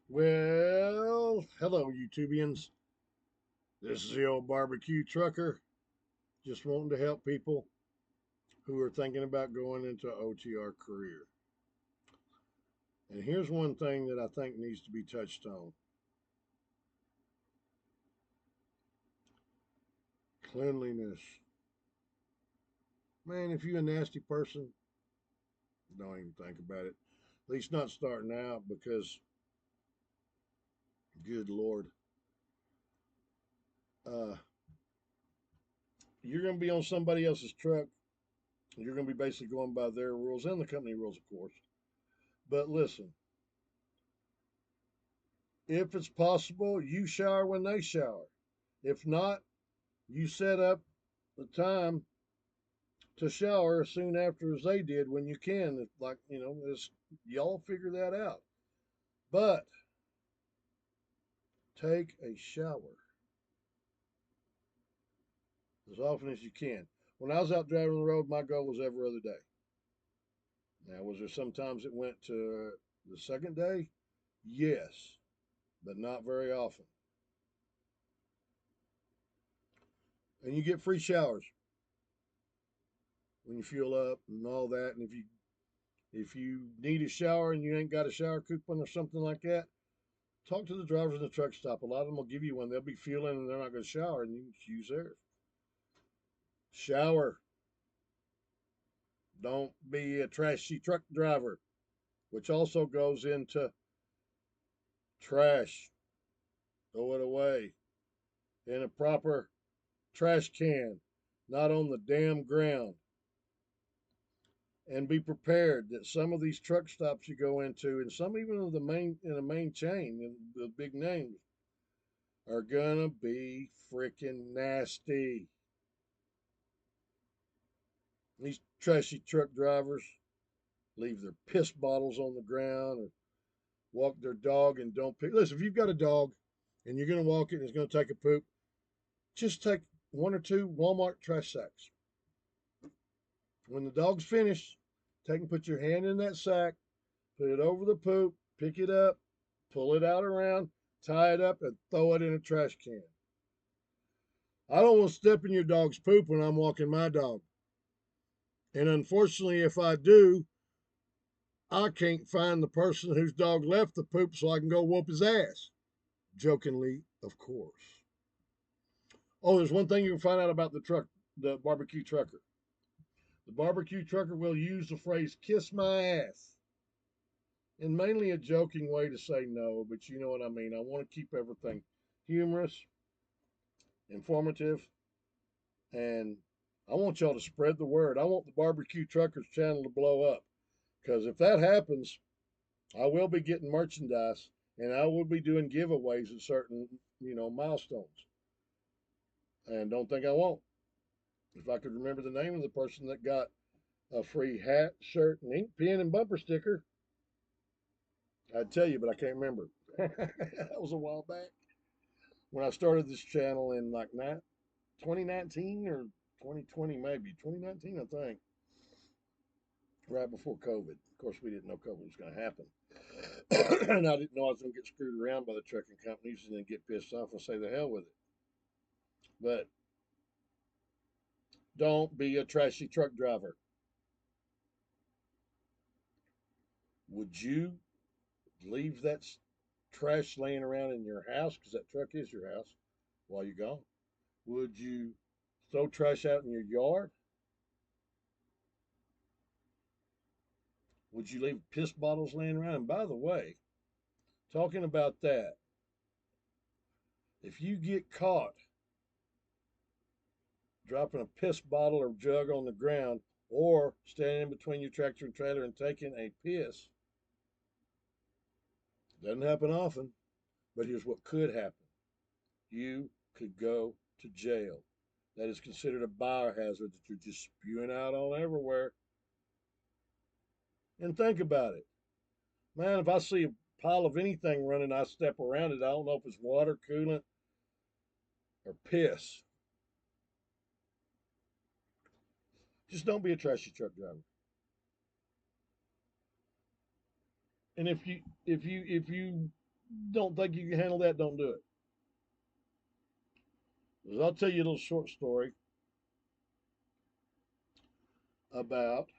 Well, hello, YouTubians. This is the old barbecue trucker, just wanting to help people who are thinking about going into an OTR career. And here's one thing that I think needs to be touched on: cleanliness. Man, if you're a nasty person, don't even think about it. At least not starting out, because, good Lord, uh, you're going to be on somebody else's truck. You're going to be basically going by their rules and the company rules, of course. But listen, if it's possible, you shower when they shower. If not, you set up the time to shower as soon after as they did when you can. Like, it's, y'all figure that out. But take a shower as often as you can. When I was out driving the road, my goal was every other day. Now, was there sometimes it went to the second day? Yes, but not very often. And you get free showers when you fuel up and all that. And if you need a shower and you ain't got a shower coupon or something like that, talk to the drivers in the truck stop. A lot of them will give you one. They'll be fueling and they're not going to shower, and you can just use theirs. Shower. Don't be a trashy truck driver, which also goes into trash. Throw it away in a proper trash can, not on the damn ground. And be prepared that some of these truck stops you go into, and some even of the main in the main chain, and the big names, are gonna be freaking nasty. These trashy truck drivers leave their piss bottles on the ground or walk their dog and don't pick. Listen, if you've got a dog and you're going to walk it and it's going to take a poop, just take one or two Walmart trash sacks. When the dog's finished, take and put your hand in that sack, put it over the poop, pick it up, pull it out around, tie it up, and throw it in a trash can. I don't want to step in your dog's poop when I'm walking my dog. And unfortunately, if I do, I can't find the person whose dog left the poop so I can go whoop his ass. Jokingly, of course. Oh, there's one thing you can find out about the barbecue trucker. The barbecue trucker will use the phrase "kiss my ass" in mainly a joking way to say no, but you know what I mean. I want to keep everything humorous, informative, and I want y'all to spread the word. I want the barbecue truckers channel to blow up, because if that happens, I will be getting merchandise and I will be doing giveaways at certain, milestones. And don't think I won't. If I could remember the name of the person that got a free hat, shirt, and ink pen and bumper sticker, I'd tell you, but I can't remember. That was a while back when I started this channel in like 2019 or 2020, maybe 2019, I think, right before COVID. Of course, we didn't know COVID was going to happen, and I didn't know I was going to get screwed around by the trucking companies and then get pissed off and say the hell with it. But don't be a trashy truck driver. Would you leave that trash laying around in your house, because that truck is your house, while you're gone? Would you throw trash out in your yard? Would you leave piss bottles laying around? And by the way, talking about that, if you get caught dropping a piss bottle or jug on the ground, or standing between your tractor and trailer and taking a piss, doesn't happen often, but here's what could happen: you could go to jail. That is considered a biohazard that you're just spewing out on everywhere. And think about it. Man, if I see a pile of anything running, I step around it. I don't know if it's water, coolant, or piss. Just don't be a trashy truck driver. And if you don't think you can handle that, don't do it. I'll tell you a little short story about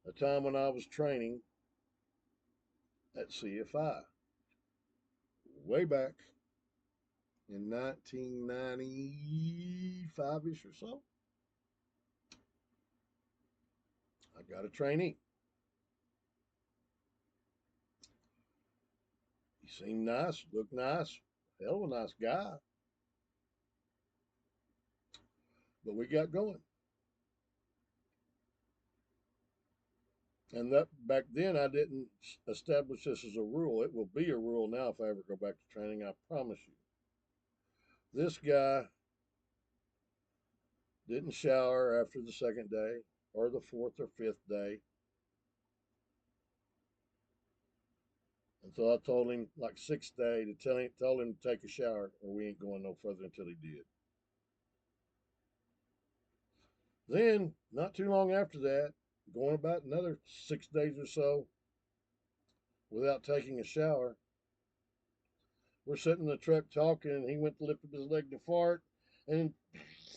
a time when I was training at CFI way back in 1995 ish or so. I got a trainee. He seemed nice, looked nice, hell of a nice guy. But we got going. And that back then I didn't establish this as a rule. It will be a rule now if I ever go back to training, I promise you. This guy didn't shower after the second day or the fourth or fifth day. And so I told him like sixth day to tell him to take a shower or we ain't going no further until he did. Then, not too long after that, going about another 6 days or so without taking a shower, we're sitting in the truck talking, and he went to lift up his leg to fart, and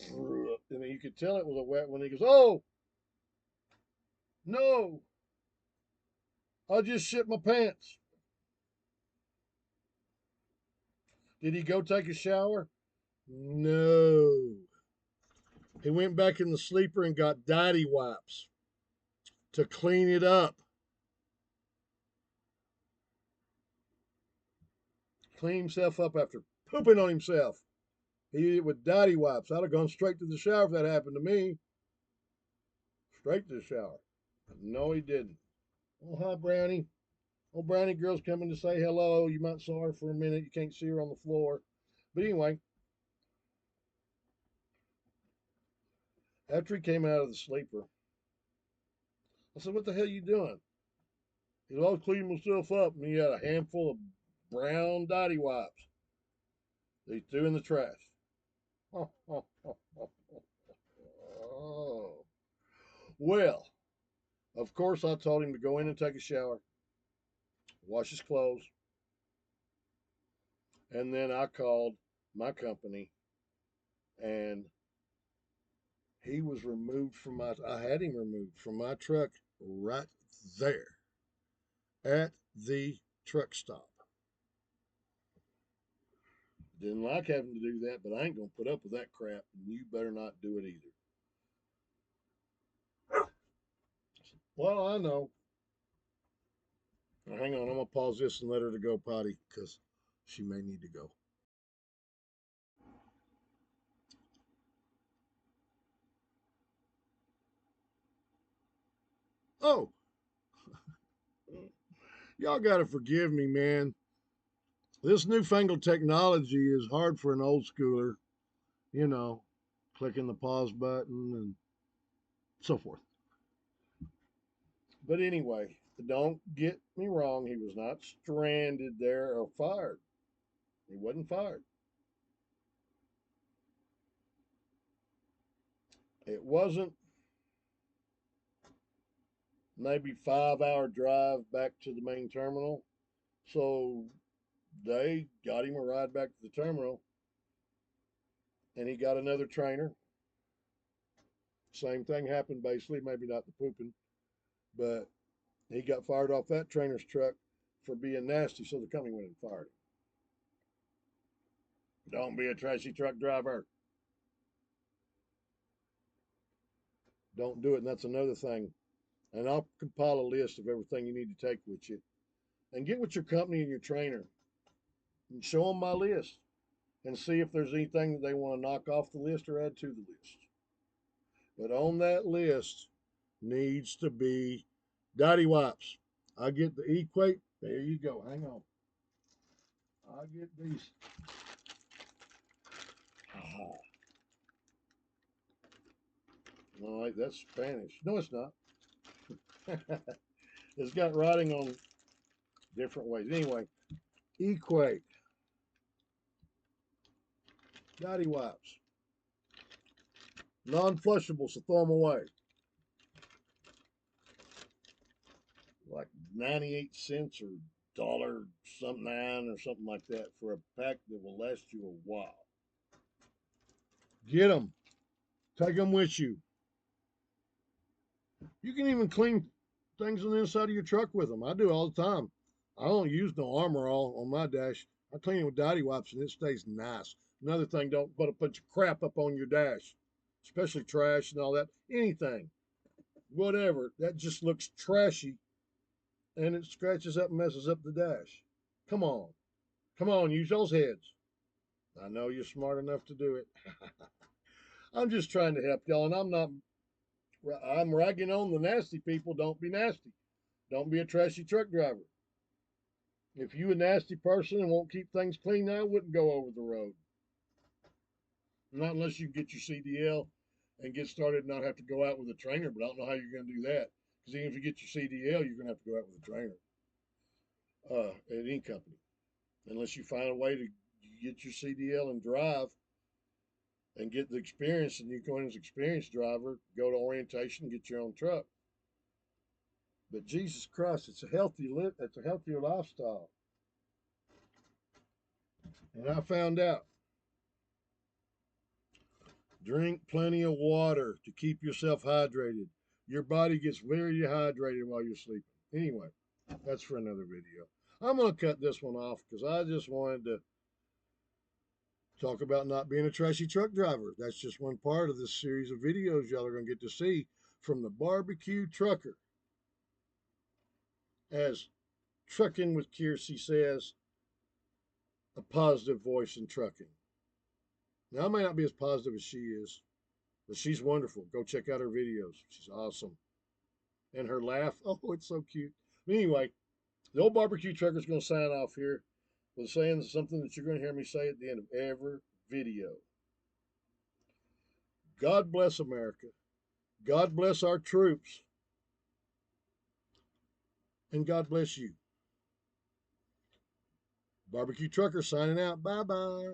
you could tell it was a wet one. He goes, "Oh no, I just shit my pants." Did he go take a shower? No. He went back in the sleeper and got daddy wipes to clean it up. Clean himself up after pooping on himself. He did it with daddy wipes. I'd have gone straight to the shower if that happened to me. Straight to the shower. No, he didn't. Oh, hi, Brownie. Oh, Brownie girl's coming to say hello. You might saw her for a minute. You can't see her on the floor. But anyway, after he came out of the sleeper, I said, "What the hell are you doing?" He said, "I was cleaning myself up." And he had a handful of brown daddy wipes that he threw in the trash. Oh, oh, oh, oh, oh. Well, of course, I told him to go in and take a shower, wash his clothes, and then I called my company and he was removed from I had him removed from my truck right there at the truck stop. Didn't like having to do that, but I ain't going to put up with that crap, and you better not do it either. Well, I know. Now, hang on, I'm going to pause this and let her to go potty because she may need to go. Oh, y'all got to forgive me, man. This newfangled technology is hard for an old schooler, you know, clicking the pause button and so forth. But anyway, don't get me wrong. He was not stranded there or fired. He wasn't fired. It wasn't maybe 5 hour drive back to the main terminal. So they got him a ride back to the terminal and he got another trainer. Same thing happened basically, maybe not the pooping, but he got fired off that trainer's truck for being nasty. So the company went and fired him. Don't be a trashy truck driver. Don't do it. And that's another thing. And I'll compile a list of everything you need to take with you and get with your company and your trainer and show them my list and see if there's anything that they want to knock off the list or add to the list. But on that list needs to be daddy wipes. I get the equate. There you go. Hang on. I get these. Oh, all right, that's Spanish. No, it's not. It's got writing on different ways. Anyway, equate. Daddy wipes. Non-flushable, so throw them away. Like 98 cents or dollar something nine or something like that for a pack that will last you a while. Get them. Take them with you. You can even clean things on the inside of your truck with them. I do all the time. I don't use no Armor All on my dash. I clean it with Dotty Wipes and it stays nice. Another thing, don't put a bunch of crap up on your dash, especially trash and all that. Anything, whatever, that just looks trashy and it scratches up and messes up the dash. Come on. Come on, use those heads. I know you're smart enough to do it. I'm just trying to help y'all, and I'm ragging on the nasty people. Don't be nasty. Don't be a trashy truck driver. If you a nasty person and won't keep things clean, I wouldn't go over the road. Not unless you get your CDL and get started and not have to go out with a trainer, but I don't know how you're going to do that. Because even if you get your CDL, you're going to have to go out with a trainer at any company. Unless you find a way to get your CDL and drive and get the experience, and you go in as an experienced driver, go to orientation, and get your own truck. But Jesus Christ, it's a healthier lifestyle. And I found out, drink plenty of water to keep yourself hydrated. Your body gets very dehydrated while you're sleeping. Anyway, that's for another video. I'm going to cut this one off because I just wanted to talk about not being a trashy truck driver. That's just one part of this series of videos y'all are going to get to see from the barbecue trucker. As Trucking with Kiersey says, a positive voice in trucking. Now, I may not be as positive as she is, but she's wonderful. Go check out her videos. She's awesome. And her laugh, oh, it's so cute. Anyway, the old barbecue trucker's going to sign off here with saying something that you're going to hear me say at the end of every video. God bless America. God bless our troops. And God bless you. Barbecue Trucker signing out. Bye bye.